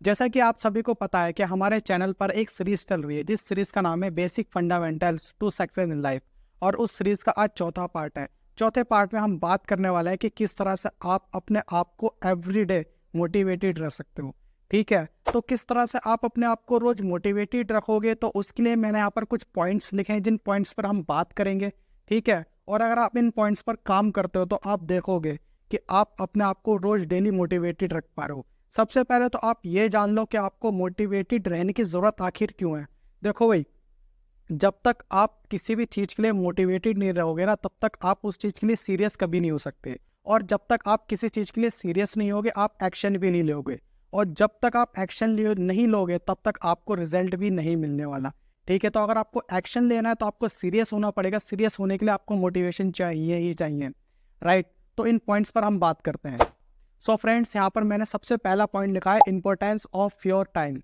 जैसा कि आप सभी को पता है कि हमारे चैनल पर एक सीरीज चल रही है जिस सीरीज का नाम है basic fundamentals to success in life. और उस सीरीज का आज चौथा पार्ट है। चौथे पार्ट में हम बात करने वाले हैं कि किस तरह से आप अपने आप को एवरीडे मोटिवेटेड रख सकते हो। ठीक है, तो किस तरह से आप अपने आप को रोज मोटिवेटेड रखोगे, तो उसके लिए मैंने यहाँ पर कुछ पॉइंट्स लिखे हैं जिन पॉइंट्स पर हम बात करेंगे। ठीक है, और अगर आप इन पॉइंट्स पर काम करते हो तो आप देखोगे कि आप अपने आप को रोज डेली मोटिवेटेड रख पा रहे हो। सबसे पहले तो आप ये जान लो कि आपको मोटिवेटेड रहने की ज़रूरत आखिर क्यों है। देखो भाई, जब तक आप किसी भी चीज़ के लिए मोटिवेटेड नहीं रहोगे ना, तब तक आप उस चीज़ के लिए सीरियस कभी नहीं हो सकते। और जब तक आप किसी चीज़ के लिए सीरियस नहीं होगे, आप एक्शन भी नहीं लोगे। और जब तक आप एक्शन नहीं लोगे, तब तक आपको रिजल्ट भी नहीं मिलने वाला। ठीक है, तो अगर आपको एक्शन लेना है तो आपको सीरियस होना पड़ेगा। सीरियस होने के लिए आपको मोटिवेशन चाहिए ही चाहिए। राइट, तो इन पॉइंट्स पर हम बात करते हैं। सो फ्रेंड्स, यहाँ पर मैंने सबसे पहला पॉइंट लिखा है इंपॉर्टेंस ऑफ योर टाइम।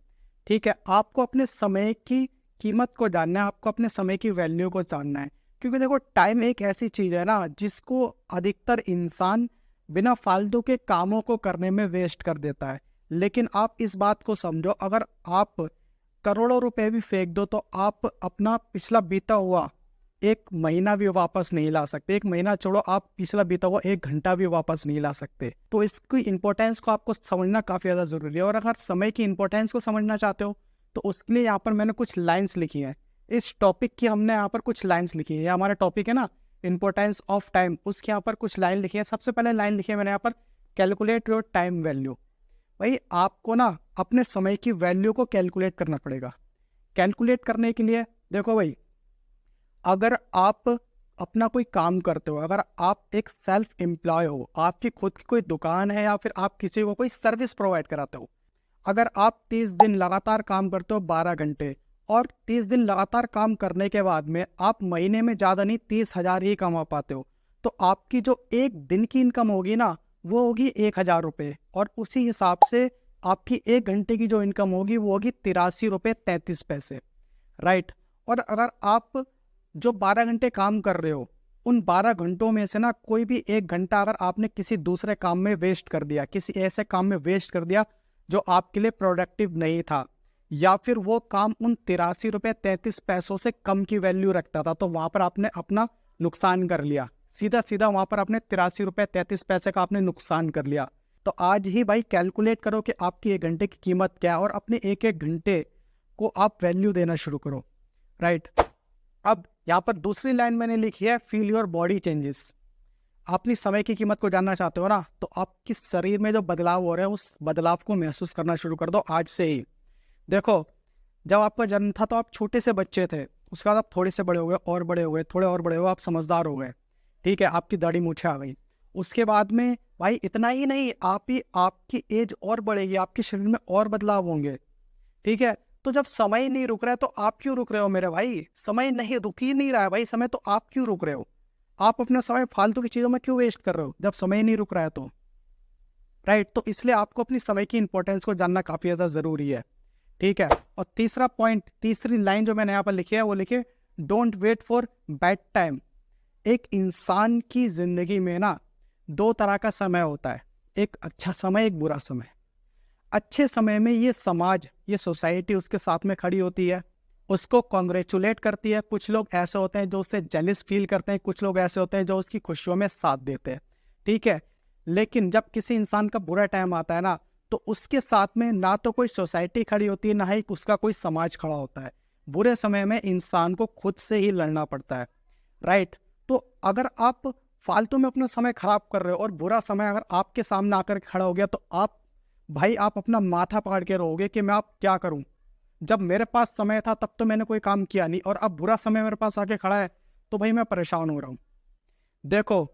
ठीक है, आपको अपने समय की कीमत को जानना है, आपको अपने समय की वैल्यू को जानना है। क्योंकि देखो, टाइम एक ऐसी चीज़ है ना जिसको अधिकतर इंसान बिना फालतू के कामों को करने में वेस्ट कर देता है। लेकिन आप इस बात को समझो, अगर आप करोड़ों रुपए भी फेंक दो तो आप अपना पिछला बीता हुआ एक महीना भी वापस नहीं ला सकते। एक महीना छोड़ो, आप पिछला बीता हुआ एक घंटा भी वापस नहीं ला सकते। तो इसकी इंपॉर्टेंस को आपको समझना काफ़ी ज़्यादा ज़रूरी है। और अगर समय की इंपॉर्टेंस को समझना चाहते हो तो उसके लिए यहाँ पर मैंने कुछ लाइन्स लिखी हैं। इस टॉपिक की हमने यहाँ पर कुछ लाइन्स लिखी है। ये हमारा टॉपिक है ना, इंपॉर्टेंस ऑफ टाइम, उसके यहाँ पर कुछ लाइन लिखी है। सबसे पहले लाइन लिखी है मैंने यहाँ पर, कैलकुलेट योर टाइम वैल्यू। भाई, आपको ना अपने समय की वैल्यू को कैलकुलेट करना पड़ेगा। कैलकुलेट करने के लिए देखो भाई, अगर आप अपना कोई काम करते हो, अगर आप एक सेल्फ एम्प्लॉय हो, आपकी खुद की कोई दुकान है या फिर आप किसी को कोई सर्विस प्रोवाइड कराते हो, अगर आप 30 दिन लगातार काम करते हो 12 घंटे, और 30 दिन लगातार काम करने के बाद में आप महीने में ज़्यादा नहीं 30,000 ही कमा पाते हो, तो आपकी जो एक दिन की इनकम होगी ना, वो होगी 1,000 रुपये। और उसी हिसाब से आपकी एक घंटे की जो इनकम होगी वो होगी 83 रुपये 33 पैसे। राइट, और अगर आप जो 12 घंटे काम कर रहे हो, उन 12 घंटों में से ना कोई भी एक घंटा अगर आपने किसी दूसरे काम में वेस्ट कर दिया, किसी ऐसे काम में वेस्ट कर दिया जो आपके लिए प्रोडक्टिव नहीं था, या फिर वो काम उन 83 रुपये 33 पैसों से कम की वैल्यू रखता था, तो वहां पर आपने अपना नुकसान कर लिया। सीधा सीधा वहां पर आपने 83 रुपये 33 पैसे का आपने नुकसान कर लिया। तो आज ही भाई कैलकुलेट करो कि आपकी एक घंटे की कीमत क्या है, और अपने एक एक घंटे को आप वैल्यू देना शुरू करो। राइट, अब यहाँ पर दूसरी लाइन मैंने लिखी है, फील योर बॉडी चेंजेस। अपनी समय की कीमत को जानना चाहते हो ना, तो आपके शरीर में जो बदलाव हो रहे हैं उस बदलाव को महसूस करना शुरू कर दो आज से ही। देखो, जब आपका जन्म था तो आप छोटे से बच्चे थे, उसके बाद आप थोड़े से बड़े हो गए, और बड़े हो गए, थोड़े और बड़े हो गए, आप समझदार हो गए। ठीक है, आपकी दाढ़ी मूछें आ गई। उसके बाद में भाई इतना ही नहीं, आपकी एज और बढ़ेगी, आपके शरीर में और बदलाव होंगे। ठीक है, तो जब समय नहीं रुक रहा है तो आप क्यों रुक रहे हो मेरे भाई? समय नहीं रुक ही नहीं रहा है भाई, समय, तो आप क्यों रुक रहे हो? आप अपना समय फालतू की चीजों में क्यों वेस्ट कर रहे हो जब समय नहीं रुक रहा है तो? राइट, तो इसलिए आपको अपनी समय की इंपॉर्टेंस को जानना काफी ज्यादा जरूरी है। ठीक है, और तीसरा पॉइंट, तीसरी लाइन जो मैंने यहाँ पर लिखी है वो लिखे, don't wait for bad time. एक इंसान की जिंदगी में ना दो तरह का समय होता है, एक अच्छा समय, एक बुरा समय। अच्छे समय में ये समाज, ये सोसाइटी उसके साथ में खड़ी होती है, उसको कॉन्ग्रेचुलेट करती है। कुछ लोग ऐसे होते हैं जो उससे जेलिस फील करते हैं, कुछ लोग ऐसे होते हैं जो उसकी खुशियों में साथ देते हैं। ठीक है, लेकिन जब किसी इंसान का बुरा टाइम आता है ना, तो उसके साथ में ना तो कोई सोसाइटी खड़ी होती है, ना ही उसका कोई समाज खड़ा होता है। बुरे समय में इंसान को खुद से ही लड़ना पड़ता है। राइट, तो अगर आप फालतू में अपना समय खराब कर रहे हो और बुरा समय अगर आपके सामने आकर खड़ा हो गया, तो आप अपना माथा पकड़ के रहोगे कि मैं अब क्या करूं। जब मेरे पास समय था तब तो मैंने कोई काम किया नहीं, और अब बुरा समय मेरे पास आके खड़ा है तो भाई मैं परेशान हो रहा हूं। देखो,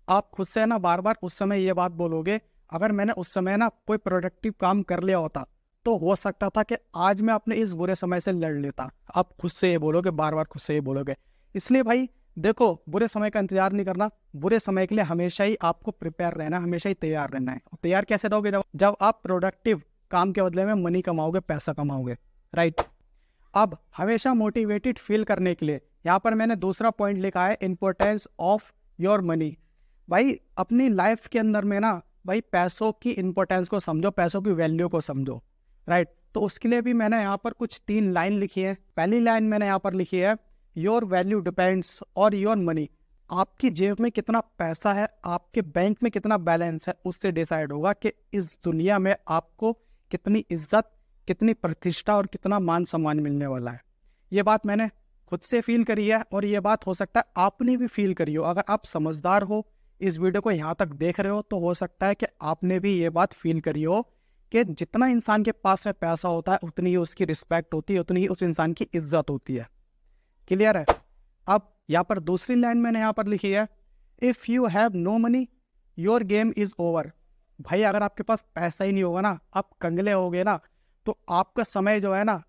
आप खुद से ना बार बार उस समय ये बात बोलोगे, अगर मैंने उस समय ना कोई प्रोडक्टिव काम कर लिया होता तो हो सकता था कि आज मैं अपने इस बुरे समय से लड़ लेता। आप खुद से ये बोलोगे, बार बार खुद से ये बोलोगे। इसलिए भाई देखो, बुरे समय का इंतजार नहीं करना। बुरे समय के लिए हमेशा ही आपको प्रिपेयर रहना है, हमेशा ही तैयार रहना है। और तैयार कैसे रहोगे? जब आप प्रोडक्टिव काम के बदले में मनी कमाओगे, पैसा कमाओगे। राइट, अब हमेशा मोटिवेटेड फील करने के लिए यहाँ पर मैंने दूसरा पॉइंट लिखा है, इंपॉर्टेंस ऑफ योर मनी। भाई अपनी लाइफ के अंदर में ना भाई पैसों की इंपॉर्टेंस को समझो, पैसों की वैल्यू को समझो। राइट। तो उसके लिए भी मैंने यहाँ पर कुछ 3 लाइन लिखी है। पहली लाइन मैंने यहाँ पर लिखी है, योर वैल्यू डिपेंड्स और योर मनी। आपकी जेब में कितना पैसा है, आपके बैंक में कितना बैलेंस है, उससे डिसाइड होगा कि इस दुनिया में आपको कितनी इज्जत, कितनी प्रतिष्ठा और कितना मान सम्मान मिलने वाला है। ये बात मैंने खुद से फील करी है और ये बात हो सकता है आपने भी फील करी हो। अगर आप समझदार हो, इस वीडियो को यहाँ तक देख रहे हो, तो हो सकता है कि आपने भी ये बात फील करी हो कि जितना इंसान के पास में पैसा होता है उतनी ही उसकी रिस्पेक्ट होती है, उतनी ही उस इंसान की इज्जत होती है। क्लियर है? अब यहाँ पर दूसरी लाइन मैंने यहाँ पर लिखी है, if you have no money your game is over. भाई अगर आपके पास पैसा ही नहीं होगा ना, आप कंगले हो गए ना, तो आपका समय जो है ना,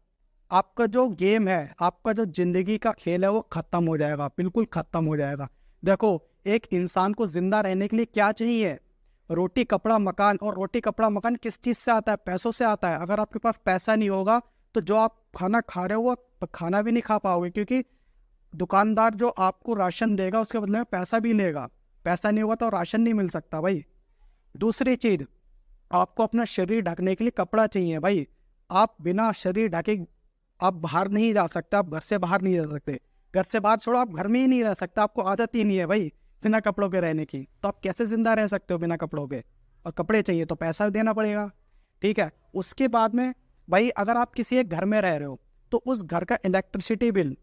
आपका जो गेम है, आपका जो जिंदगी का खेल है वो ख़त्म हो जाएगा, बिल्कुल ख़त्म हो जाएगा। देखो, एक इंसान को जिंदा रहने के लिए क्या चाहिए? रोटी कपड़ा मकान। और रोटी कपड़ा मकान किस चीज़ से आता है? पैसों से आता है। अगर आपके पास पैसा नहीं होगा तो जो आप खाना खा रहे हो वो खाना भी नहीं खा पाओगे, क्योंकि दुकानदार जो आपको राशन देगा उसके बदले में पैसा भी लेगा। पैसा नहीं होगा तो राशन नहीं मिल सकता भाई। दूसरी चीज़, आपको अपना शरीर ढकने के लिए कपड़ा चाहिए भाई। आप बिना शरीर ढके आप बाहर नहीं जा सकते, आप घर से बाहर नहीं जा सकते। घर से बाहर छोड़ो, आप घर में ही नहीं रह सकते, आपको आदत ही नहीं है भाई बिना कपड़ों के रहने की। तो आप कैसे जिंदा रह सकते हो बिना कपड़ों के? और कपड़े चाहिए तो पैसा देना पड़ेगा, ठीक है। उसके बाद में भाई अगर आप किसी एक घर में रह रहे हो तो उस घर का इलेक्ट्रिसिटी बिल,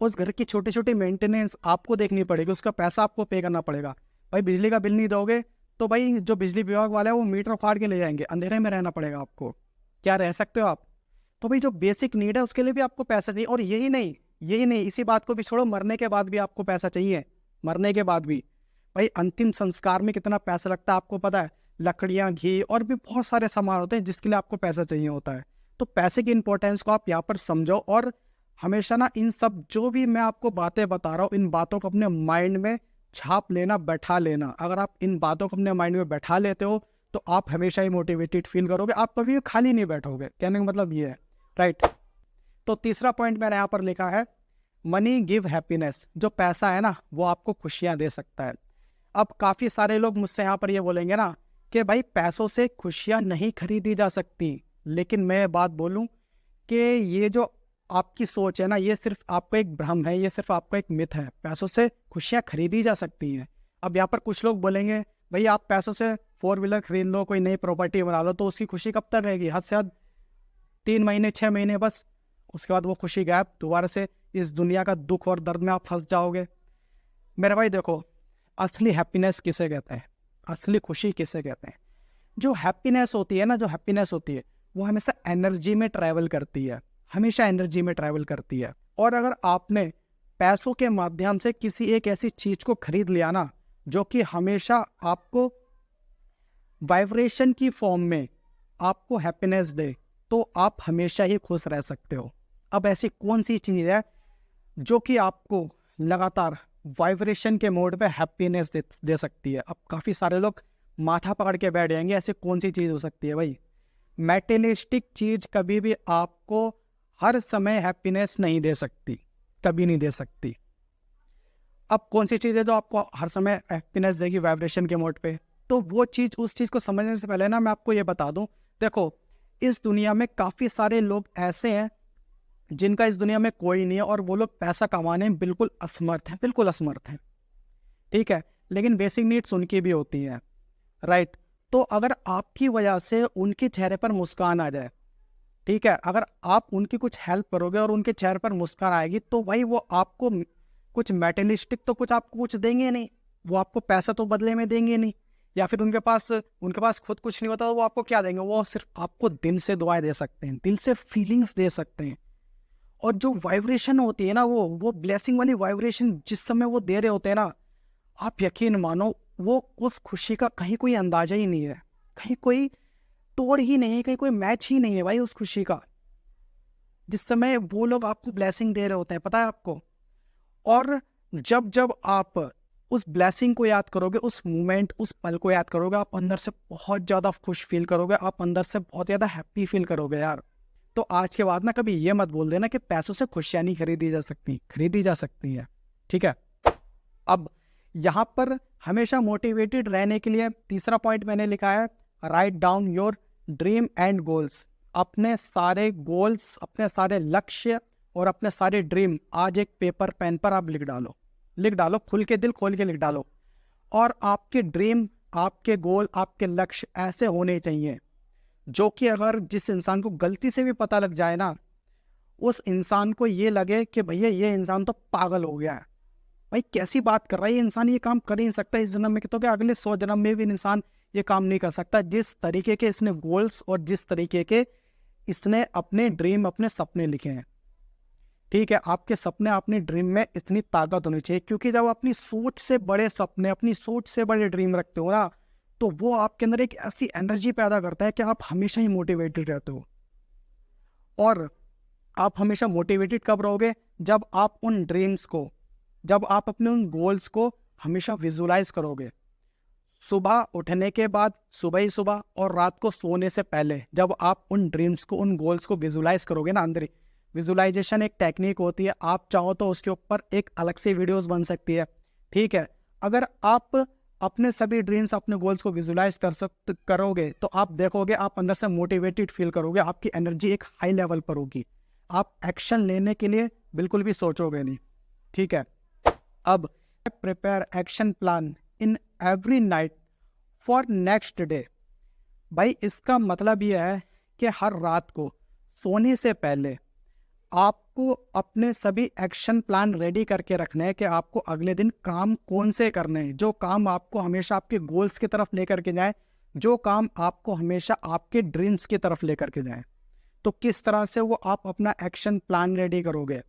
उस घर की छोटी छोटी मेंटेनेंस आपको देखनी पड़ेगी, उसका पैसा आपको पे करना पड़ेगा। भाई बिजली का बिल नहीं दोगे तो भाई जो बिजली विभाग वाला है वो मीटर फाड़ के ले जाएंगे, अंधेरे में रहना पड़ेगा आपको। क्या रह सकते हो आप? तो भाई जो बेसिक नीड है उसके लिए भी आपको पैसा चाहिए। और यही नहीं, इसी बात को भी छोड़ो, मरने के बाद भी आपको पैसा चाहिए। मरने के बाद भी भाई अंतिम संस्कार में कितना पैसा लगता है आपको पता है? लकड़ियाँ, घी और भी बहुत सारे सामान होते हैं जिसके लिए आपको पैसा चाहिए होता है। तो पैसे की इंपॉर्टेंस को आप यहाँ पर समझो और हमेशा ना इन सब जो भी मैं आपको बातें बता रहा हूँ, इन बातों को अपने माइंड में छाप लेना, बैठा लेना। अगर आप इन बातों को अपने माइंड में बैठा लेते हो तो आप हमेशा ही मोटिवेटेड फील करोगे, आप कभी भी खाली नहीं बैठोगे। कहने का मतलब ये है, राइट। तो तीसरा पॉइंट मैंने यहाँ पर लिखा है, मनी गिव हैप्पीनेस। जो पैसा है ना वो आपको खुशियाँ दे सकता है। अब काफ़ी सारे लोग मुझसे यहाँ पर ये बोलेंगे ना कि भाई पैसों से खुशियाँ नहीं खरीदी जा सकती, लेकिन मैं बात बोलूँ कि ये जो आपकी सोच है ना, ये सिर्फ आपका एक भ्रम है, ये सिर्फ आपका एक मिथ है। पैसों से खुशियाँ खरीदी जा सकती हैं। अब यहाँ पर कुछ लोग बोलेंगे भाई आप पैसों से 4 व्हीलर खरीद लो, कोई नई प्रॉपर्टी बना लो, तो उसकी खुशी कब तक रहेगी? हद से हद 3 महीने 6 महीने बस, उसके बाद वो खुशी गायब। दोबारा से इस दुनिया का दुख और दर्द में आप फंस जाओगे। मेरे भाई देखो, असली हैप्पीनेस किसे कहते हैं, असली खुशी किसे कहते हैं? जो हैप्पीनेस होती है ना, जो हैप्पीनेस होती है वो हमेशा एनर्जी में ट्रैवल करती है, हमेशा एनर्जी में ट्रैवल करती है। और अगर आपने पैसों के माध्यम से किसी एक ऐसी चीज को खरीद लिया ना जो कि हमेशा आपको वाइब्रेशन की फॉर्म में आपको हैप्पीनेस दे, तो आप हमेशा ही खुश रह सकते हो। अब ऐसी कौन सी चीज़ है जो कि आपको लगातार वाइब्रेशन के मोड पे हैप्पीनेस दे सकती है? अब काफ़ी सारे लोग माथा पकड़ के बैठ जाएंगे, ऐसी कौन सी चीज़ हो सकती है भाई? मैटेरियलिस्टिक चीज़ कभी भी आपको हर समय हैप्पीनेस नहीं दे सकती, कभी नहीं दे सकती। अब कौन सी चीज़ है जो आपको हर समय हैप्पीनेस देगी वाइब्रेशन के मोड पे? तो वो चीज़, उस चीज़ को समझने से पहले ना मैं आपको ये बता दूं, देखो इस दुनिया में काफ़ी सारे लोग ऐसे हैं जिनका इस दुनिया में कोई नहीं है और वो लोग पैसा कमाने में बिल्कुल असमर्थ हैं, बिल्कुल असमर्थ हैं, ठीक है। लेकिन बेसिक नीड्स उनकी भी होती हैं, राइट। तो अगर आपकी वजह से उनके चेहरे पर मुस्कान आ जाए, ठीक है, अगर आप उनकी कुछ हेल्प करोगे और उनके चेहरे पर मुस्कान आएगी, तो भाई वो आपको कुछ मैटेरियलिस्टिक तो कुछ आपको कुछ देंगे नहीं, वो आपको पैसा तो बदले में देंगे नहीं, या फिर उनके पास खुद कुछ नहीं होता तो वो आपको क्या देंगे? वो सिर्फ आपको दिल से दुआएं दे सकते हैं, दिल से फीलिंग्स दे सकते हैं। और जो वाइब्रेशन होती है ना, वो ब्लेसिंग वाली वाइब्रेशन जिस समय वो दे रहे होते हैं ना, आप यकीन मानो वो उस खुशी का कहीं कोई अंदाजा ही नहीं है, कहीं कोई तोड़ ही नहीं है, कहीं कोई मैच ही नहीं है भाई उस खुशी का, जिस समय वो लोग आपको ब्लेसिंग दे रहे होते हैं, पता है आपको। और जब जब आप उस ब्लेसिंग को याद करोगे, उस मोमेंट, उस पल को याद करोगे, आप अंदर से बहुत ज़्यादा खुश फील करोगे, आप अंदर से बहुत ज़्यादा हैप्पी फील करोगे यार। तो आज के बाद ना कभी ये मत बोल देना कि पैसों से खुशियाँ नहीं खरीदी जा सकती, खरीदी जा सकती है, ठीक है। अब यहाँ पर हमेशा मोटिवेटेड रहने के लिए तीसरा पॉइंट मैंने लिखा है, write down your dream and goals. अपने सारे गोल्स, अपने सारे लक्ष्य और अपने सारे ड्रीम आज एक पेपर पेन पर आप लिख डालो, खुल के दिल खोल के लिख डालो। और आपके ड्रीम, आपके गोल, आपके लक्ष्य ऐसे होने चाहिए जो कि अगर जिस इंसान को गलती से भी पता लग जाए ना, उस इंसान को ये लगे कि भैया ये इंसान तो पागल हो गया है, भाई कैसी बात कर रहा है ये इंसान, ये काम कर ही नहीं सकता इस जन्म में, तो क्या अगले 100 जन्म में भी इंसान ये काम नहीं कर सकता। जिस तरीके के इसने गोल्स और जिस तरीके के इसने अपने ड्रीम, अपने सपने लिखे हैं, ठीक है, आपके सपने, अपने ड्रीम में इतनी ताकत होनी चाहिए, क्योंकि जब अपनी सोच से बड़े सपने, अपनी सोच से बड़े ड्रीम रखते हो ना, तो वो आपके अंदर एक ऐसी एनर्जी पैदा करता है कि आप हमेशा ही मोटिवेटेड रहते हो। और आप हमेशा मोटिवेटेड कब रहोगे? जब आप उन ड्रीम्स को, जब आप अपने उन गोल्स को हमेशा विजुलाइज करोगे। सुबह उठने के बाद, सुबह ही सुबह, और रात को सोने से पहले जब आप उन ड्रीम्स को, उन गोल्स को विजुलाइज करोगे ना, अंदर ही विजुलाइजेशन एक टेक्निक होती है, आप चाहो तो उसके ऊपर एक अलग से वीडियोस बन सकती है, ठीक है। अगर आप अपने सभी ड्रीम्स, अपने गोल्स को विजुलाइज करोगे तो आप देखोगे, आप अंदर से मोटिवेटेड फील करोगे, आपकी एनर्जी एक हाई लेवल पर होगी, आप एक्शन लेने के लिए बिल्कुल भी सोचोगे नहीं, ठीक है। अब prepare action plan in every night for next day. भाई इसका मतलब यह है कि हर रात को सोने से पहले आपको अपने सभी एक्शन प्लान रेडी करके रखने हैं कि आपको अगले दिन काम कौन से करने हैं, जो काम आपको हमेशा आपके गोल्स की तरफ लेकर के जाए, जो काम आपको हमेशा आपके ड्रीम्स की तरफ लेकर के जाए। तो किस तरह से वो आप अपना एक्शन प्लान रेडी करोगे,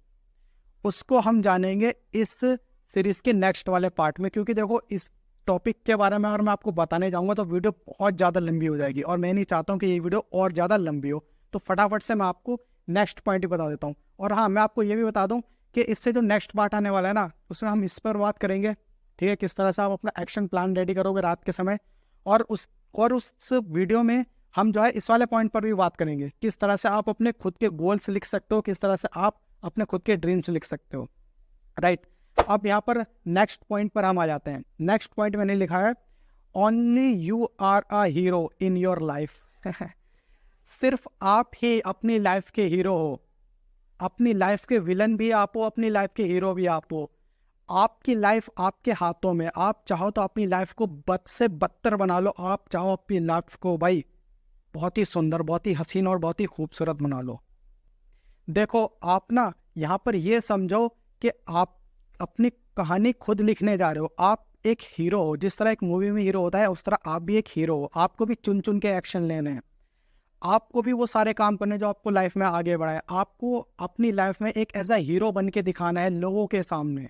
उसको हम जानेंगे इस सीरीज के नेक्स्ट वाले पार्ट में। क्योंकि देखो, इस टॉपिक के बारे में अगर मैं आपको बताने जाऊंगा तो वीडियो बहुत ज़्यादा लंबी हो जाएगी, और मैं नहीं चाहता हूँ कि ये वीडियो और ज़्यादा लंबी हो। तो फटाफट से मैं आपको नेक्स्ट पॉइंट ही बता देता हूँ। और हाँ, मैं आपको ये भी बता दूँ कि इससे जो नेक्स्ट पार्ट आने वाला है ना, उसमें हम इस पर बात करेंगे, ठीक है, किस तरह से आप अपना एक्शन प्लान रेडी करोगे रात के समय। और उस वीडियो में हम जो है इस वाले पॉइंट पर भी बात करेंगे, किस तरह से आप अपने खुद के गोल्स लिख सकते हो, किस तरह से आप अपने खुद के ड्रीम्स लिख सकते हो, राइट। अब यहाँ पर नेक्स्ट पॉइंट पर हम आ जाते हैं। नेक्स्ट पॉइंट मैंने लिखा है, only you are a hero in your life. सिर्फ आप ही अपनी लाइफ के हीरो हो, अपनी लाइफ के विलन भी आप हो, अपनी लाइफ के हीरो भी आप हो। आपकी लाइफ आपके हाथों में, आप चाहो तो अपनी लाइफ को बद से बदतर बना लो, आप चाहो अपनी लाइफ को भाई बहुत ही सुंदर, बहुत ही हसीन और बहुत ही खूबसूरत बना लो। देखो, आप ना यहाँ पर ये समझो कि आप अपनी कहानी खुद लिखने जा रहे हो, आप एक हीरो हो। जिस तरह एक मूवी में हीरो होता है, उस तरह आप भी एक हीरो हो। आपको भी चुन चुन के एक्शन लेने हैं, आपको भी वो सारे काम करने जो आपको लाइफ में आगे बढ़ाए। आपको अपनी लाइफ में एक एज अ हीरो बन के दिखाना है लोगों के सामने,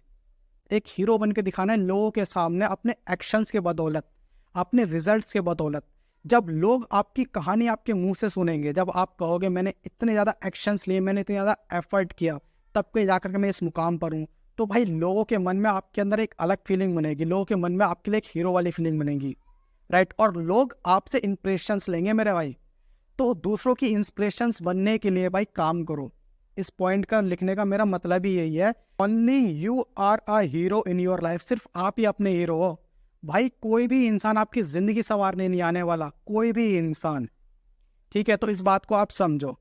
एक हीरो बन के दिखाना है लोगों के सामने, अपने एक्शंस के बदौलत, अपने रिजल्ट्स के बदौलत। जब लोग आपकी कहानी आपके मुंह से सुनेंगे, जब आप कहोगे मैंने इतने ज़्यादा एक्शंस लिए, मैंने इतने ज़्यादा एफर्ट किया, तब कहीं जाकर के मैं इस मुकाम पर हूँ, तो भाई लोगों के मन में आपके अंदर एक अलग फीलिंग बनेगी, लोगों के मन में आपके लिए एक हीरो वाली फीलिंग बनेगी, राइट। और लोग आपसे इंस्पिरेशंस लेंगे मेरे भाई। तो दूसरों की इंस्पिरेशंस बनने के लिए भाई काम करो। इस पॉइंट का लिखने का मेरा मतलब ही यही है, only you are a hero in your life. सिर्फ आप ही अपने हीरो हो भाई, कोई भी इंसान आपकी जिंदगी संवारने नहीं आने वाला, कोई भी इंसान, ठीक है। तो इस बात को आप समझो,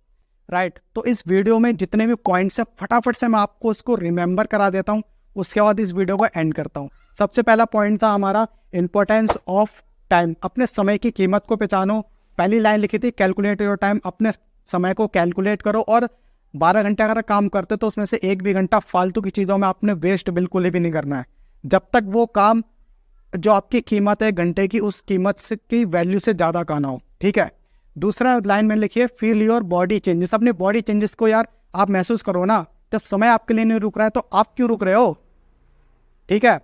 राइट। तो इस वीडियो में जितने भी पॉइंट्स हैं, फटाफट से मैं आपको उसको रिमेंबर करा देता हूँ, उसके बाद इस वीडियो को एंड करता हूँ। सबसे पहला पॉइंट था हमारा इंपॉर्टेंस ऑफ टाइम। अपने समय की कीमत को पहचानो। पहली लाइन लिखी थी, कैलकुलेट योर टाइम। अपने समय को कैलकुलेट करो, और 12 घंटे अगर काम करते तो उसमें से 1 भी घंटा फालतू की चीज़ों में आपने वेस्ट बिल्कुल भी नहीं करना है, जब तक वो काम जो आपकी कीमत है घंटे की, उस कीमत से की वैल्यू से ज़्यादा का ना हो, ठीक है। दूसरा लाइन में लिखिए, फील योर बॉडी चेंजेस। अपने बॉडी चेंजेस को यार आप महसूस करो ना। जब समय आपके लिए नहीं रुक रहा है तो आप क्यों रुक रहे हो, ठीक है।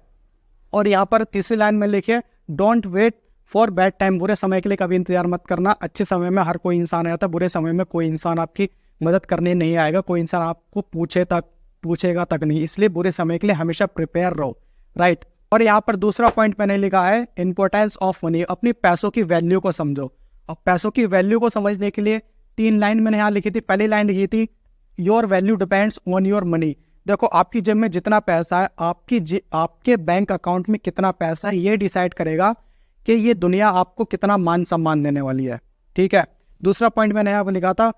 और यहाँ पर तीसरी लाइन में लिखिए, don't wait for bad time. बुरे समय के लिए कभी इंतजार मत करना। अच्छे समय में हर कोई इंसान आता है, बुरे समय में कोई इंसान आपकी मदद करने नहीं आएगा, कोई इंसान आपको पूछेगा तक नहीं। इसलिए बुरे समय के लिए हमेशा प्रिपेयर रहो, राइट। और यहाँ पर दूसरा पॉइंट मैंने लिखा है, इंपॉर्टेंस ऑफ मनी। अपनी पैसों की वैल्यू को समझो। अब पैसों की वैल्यू को समझने के लिए 3 लाइन मैंने यहाँ लिखी थी। पहली लाइन लिखी थी, your value depends on your money. देखो, आपकी जेब में जितना पैसा है, आपके बैंक अकाउंट में कितना पैसा है, ये डिसाइड करेगा कि ये दुनिया आपको कितना मान सम्मान देने वाली है, ठीक है। दूसरा पॉइंट मैंने यहाँ पर लिखा था,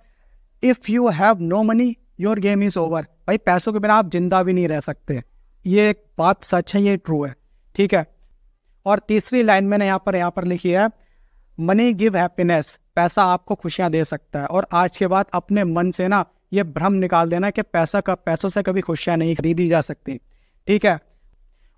if you have no money your game is over. भाई पैसों के बिना आप जिंदा भी नहीं रह सकते। ये एक बात सच है, ये ट्रू है, ठीक है। और तीसरी लाइन मैंने यहाँ पर लिखी है, मनी गिव हैप्पीनेस। पैसा आपको खुशियाँ दे सकता है। और आज के बाद अपने मन से ना ये भ्रम निकाल देना कि पैसों से कभी खुशियाँ नहीं खरीदी जा सकती, ठीक है।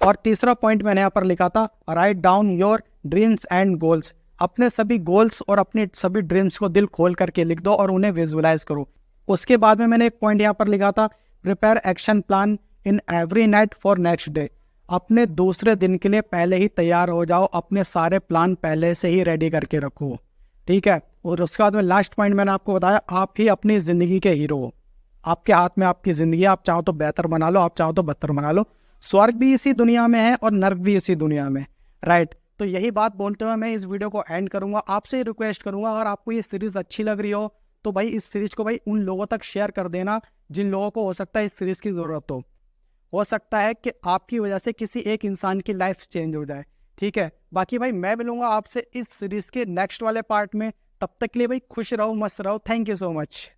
और तीसरा पॉइंट मैंने यहाँ पर लिखा था, write down your dreams and goals. अपने सभी गोल्स और अपने सभी ड्रीम्स को दिल खोल करके लिख दो और उन्हें विजुअलाइज करो। उसके बाद में मैंने एक पॉइंट यहाँ पर लिखा था, prepare action plan in every night for next day. अपने दूसरे दिन के लिए पहले ही तैयार हो जाओ, अपने सारे प्लान पहले से ही रेडी करके रखो, ठीक है। और उसके बाद में लास्ट पॉइंट मैंने आपको बताया, आप ही अपनी ज़िंदगी के हीरो हो। आपके हाथ में आपकी ज़िंदगी है, आप चाहो तो बेहतर बना लो, आप चाहो तो बदतर बना लो। स्वर्ग भी इसी दुनिया में है और नर्क भी इसी दुनिया में, राइट। तो यही बात बोलते हुए मैं इस वीडियो को एंड करूंगा। आपसे रिक्वेस्ट करूंगा, अगर आपको ये सीरीज़ अच्छी लग रही हो तो भाई इस सीरीज़ को भाई उन लोगों तक शेयर कर देना जिन लोगों को हो सकता है इस सीरीज़ की ज़रूरत हो सकता है कि आपकी वजह से किसी एक इंसान की लाइफ चेंज हो जाए, ठीक है। बाकी भाई मैं मिलूंगा आपसे इस सीरीज़ के नेक्स्ट वाले पार्ट में। तब तक के लिए भाई खुश रहो, मस्त रहो। Thank you so much.